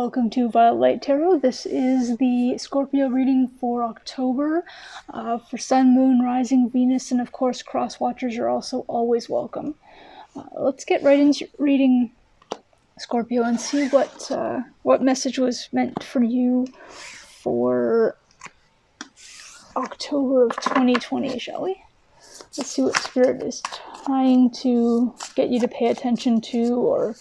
welcome to Violet Light Tarot. This is the Scorpio reading for October. For Sun, Moon, Rising, Venus, and of course cross watchers are also always welcome. Let's get right into reading Scorpio and see what message was meant for you for October of 2020, shall we? Let's see what Spirit is trying to get you to pay attention to or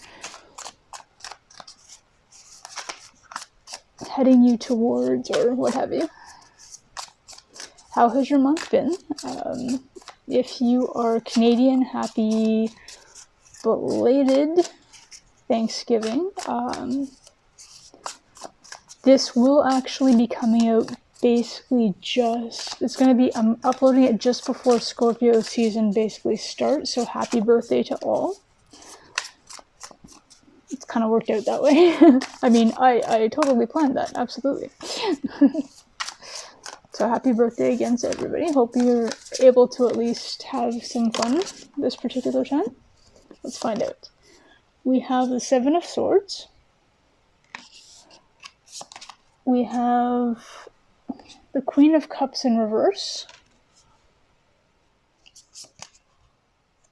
heading you towards or what have you. How has your month been? If you are Canadian, happy belated Thanksgiving. This will actually be coming out basically it's going to be, I'm uploading it just before Scorpio season basically starts, so happy birthday to all. It's kind of worked out that way. I mean, I totally planned that, absolutely. So happy birthday again to everybody. Hope you're able to at least have some fun this particular time. Let's find out. We have the Seven of Swords. We have the Queen of Cups in reverse.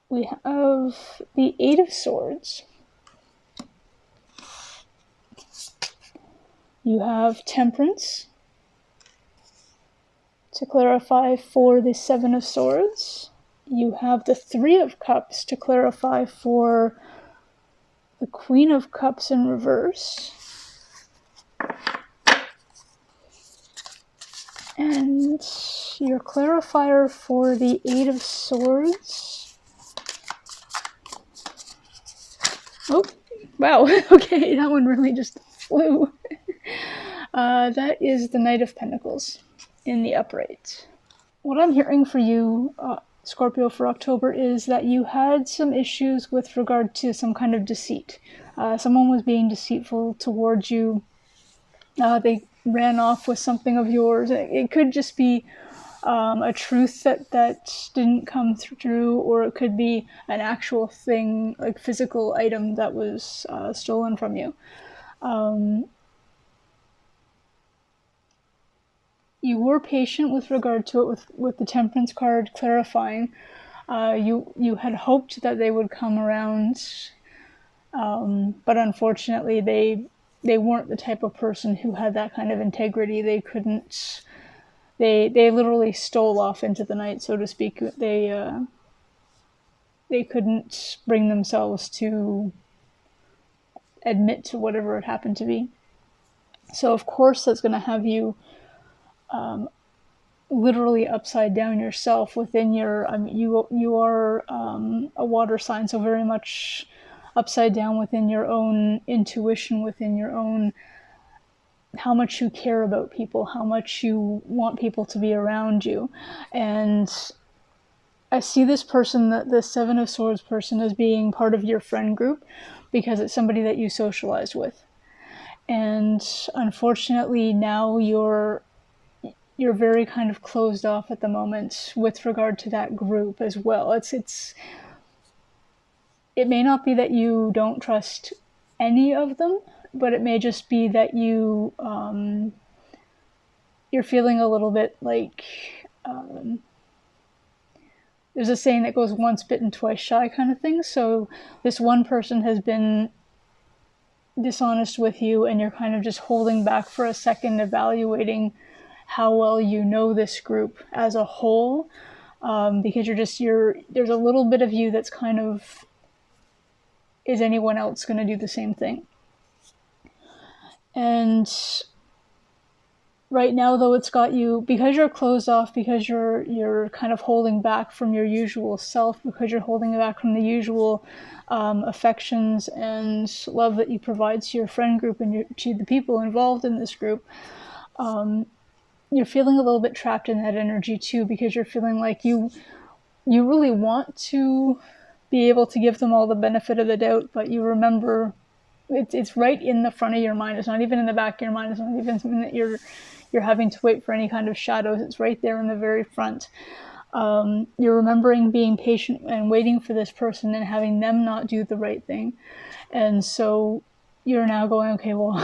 We have the Eight of Swords. You have Temperance to clarify for the Seven of Swords. You have the Three of Cups to clarify for the Queen of Cups in reverse. And your clarifier for the Eight of Swords. Oh, wow. Okay, that one really just flew. That is the Knight of Pentacles in the upright. What I'm hearing for you, Scorpio, for October is that you had some issues with regard to some kind of deceit. Someone was being deceitful towards you. They ran off with something of yours. It could just be a truth that didn't come through, or it could be an actual thing, like physical item that was stolen from you. You were patient with regard to it with the Temperance card clarifying. You had hoped that they would come around, but unfortunately they weren't the type of person who had that kind of integrity. They couldn't. They literally stole off into the night, so to speak. They couldn't bring themselves to admit to whatever it happened to be. So of course that's going to have you literally upside down yourself within your. I mean, you are a water sign, so very much upside down within your own intuition, within your own, how much you care about people, how much you want people to be around you. And I see this person, the Seven of Swords person, as being part of your friend group because it's somebody that you socialized with. And unfortunately now you're very kind of closed off at the moment with regard to that group as well. It may not be that you don't trust any of them, but it may just be that you're feeling a little bit like, there's a saying that goes once bitten, twice shy kind of thing. So this one person has been dishonest with you, and you're kind of just holding back for a second, evaluating how well you know this group as a whole, because there's a little bit of you that's kind of, is anyone else going to do the same thing? And right now, though, it's got you, because you're closed off, because you're kind of holding back from your usual self, because you're holding back from the usual affections and love that you provide to your friend group and to the people involved in this group. You're feeling a little bit trapped in that energy too, because you're feeling like you really want to be able to give them all the benefit of the doubt, but you remember it's right in the front of your mind. It's not even in the back of your mind. It's not even something that you're having to wait for any kind of shadows. It's right there in the very front. You're remembering being patient and waiting for this person and having them not do the right thing. And so you're now going, okay, well,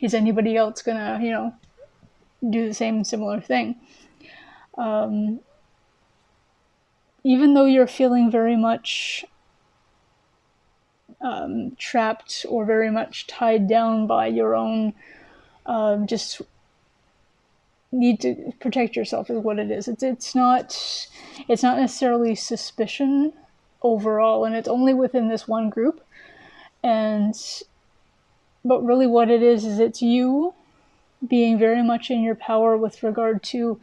is anybody else gonna, do the same similar thing? Even though you're feeling very much trapped or very much tied down by your own just need to protect yourself is what it is. It's not necessarily suspicion overall, and it's only within this one group. But really what it is it's you being very much in your power with regard to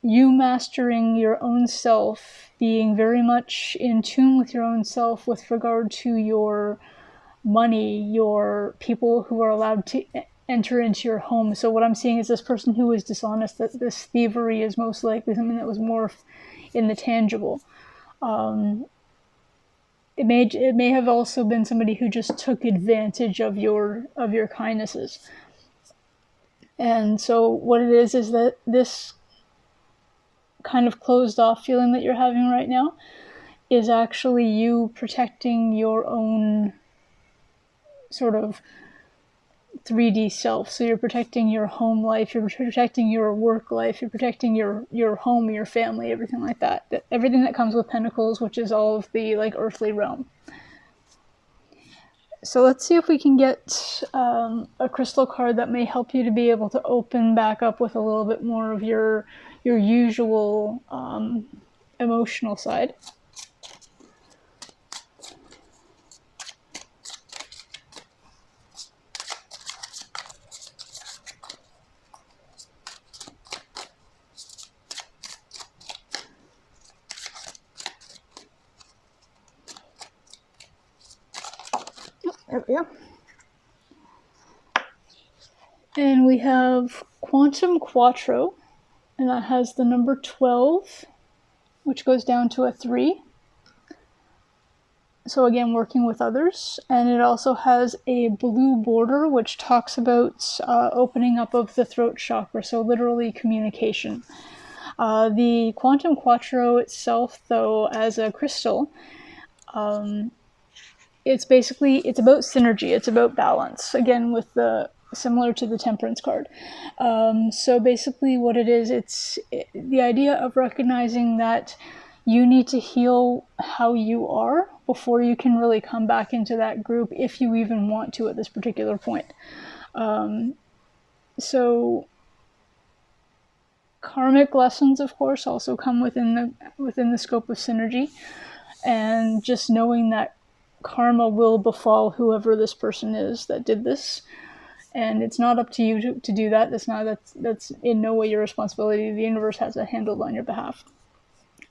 you mastering your own self, being very much in tune with your own self with regard to your money, your people who are allowed to enter into your home. So what I'm seeing is this person who is dishonest, that this thievery is most likely something that was more in the tangible. It may have also been somebody who just took advantage of your kindnesses. And so what it is that this kind of closed off feeling that you're having right now is actually you protecting your own sort of 3D self. So you're protecting your home life, you're protecting your work life, you're protecting your home, your family, everything like that. Everything that comes with Pentacles, which is all of the earthly realm. So let's see if we can get a crystal card that may help you to be able to open back up with a little bit more of your usual emotional side. There we go. And we have Quantum Quattro, and that has the number 12, which goes down to a 3. So again, working with others. And it also has a blue border, which talks about opening up of the throat chakra, so literally communication. The Quantum Quattro itself, though, as a crystal, it's about synergy, it's about balance, again with similar to the Temperance card. So basically what it is, it's the idea of recognizing that you need to heal how you are before you can really come back into that group, if you even want to at this particular point. So karmic lessons, of course, also come within the scope of synergy, and just knowing that karma will befall whoever this person is that did this, and it's not up to you to do that. That's in no way your responsibility. The universe has it handled on your behalf.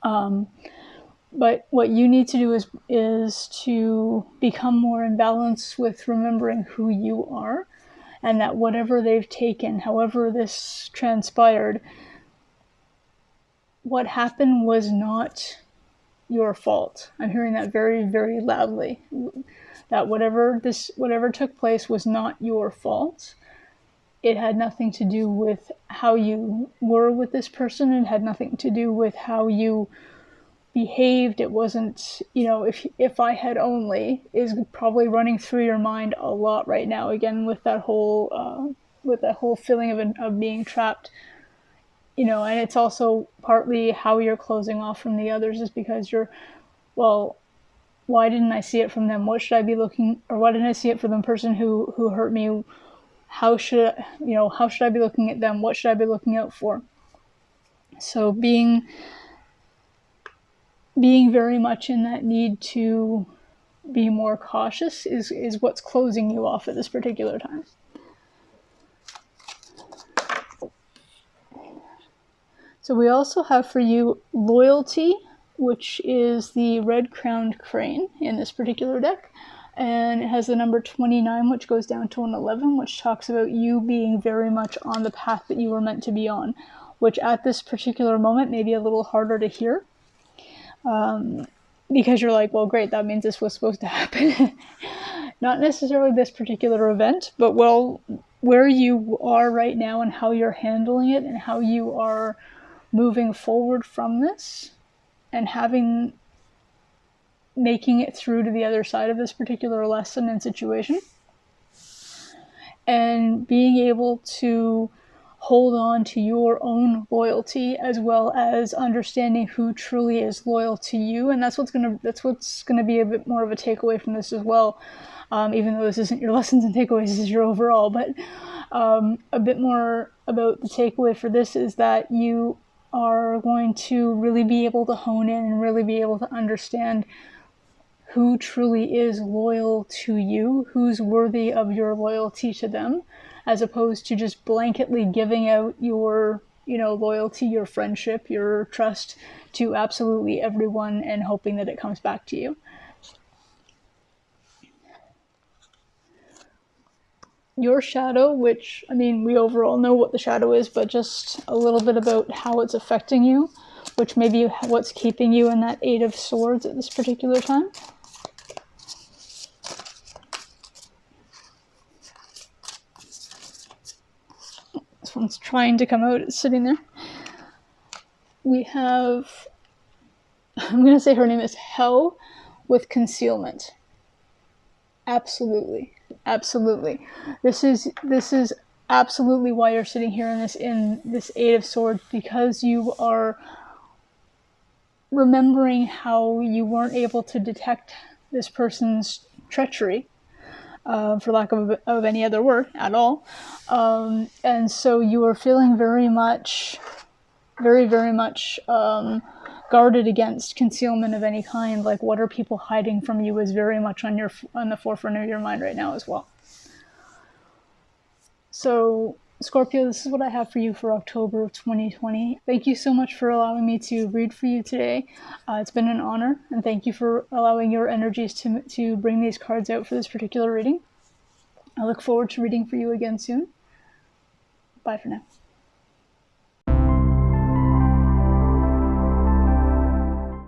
But what you need to do is to become more in balance with remembering who you are, and that whatever they've taken, however this transpired, what happened was not your fault. I'm hearing that very, very loudly. That whatever took place was not your fault. It had nothing to do with how you were with this person. It had nothing to do with how you behaved. It wasn't, if I had only is probably running through your mind a lot right now. Again, with that whole feeling of being trapped. And it's also partly how you're closing off from the others is because why didn't I see it from them? What should I be looking, or why didn't I see it from the person who hurt me? How should I be looking at them? What should I be looking out for? So being very much in that need to be more cautious is what's closing you off at this particular time. So we also have for you loyalty, which is the red-crowned crane in this particular deck. And it has the number 29, which goes down to an 11, which talks about you being very much on the path that you were meant to be on, which at this particular moment may be a little harder to hear. Because you're like, well, great, that means this was supposed to happen. Not necessarily this particular event, but where you are right now and how you're handling it and how you are moving forward from this, and having making it through to the other side of this particular lesson and situation, and being able to hold on to your own loyalty, as well as understanding who truly is loyal to you. And that's what's gonna be a bit more of a takeaway from this as well. Even though this isn't your lessons and takeaways, this is your overall, but a bit more about the takeaway for this is that you are going to really be able to hone in and really be able to understand who truly is loyal to you, who's worthy of your loyalty to them, as opposed to just blanketly giving out your, loyalty, your friendship, your trust to absolutely everyone and hoping that it comes back to you. Your shadow, which, we overall know what the shadow is, but just a little bit about how it's affecting you, which may be what's keeping you in that Eight of Swords at this particular time. This one's trying to come out, it's sitting there. We have, I'm going to say her name is Hell with Concealment. Absolutely. This is absolutely why you're sitting here in this Eight of Swords, because you are remembering how you weren't able to detect this person's treachery, for lack of any other word at all. And so you are feeling very much guarded against concealment of any kind. Like, what are people hiding from you is very much on the forefront of your mind right now as well. So, Scorpio, this is what I have for you for October of 2020. Thank you so much for allowing me to read for you today. It's been an honor, and thank you for allowing your energies to bring these cards out for this particular reading. I look forward to reading for you again soon. Bye for now.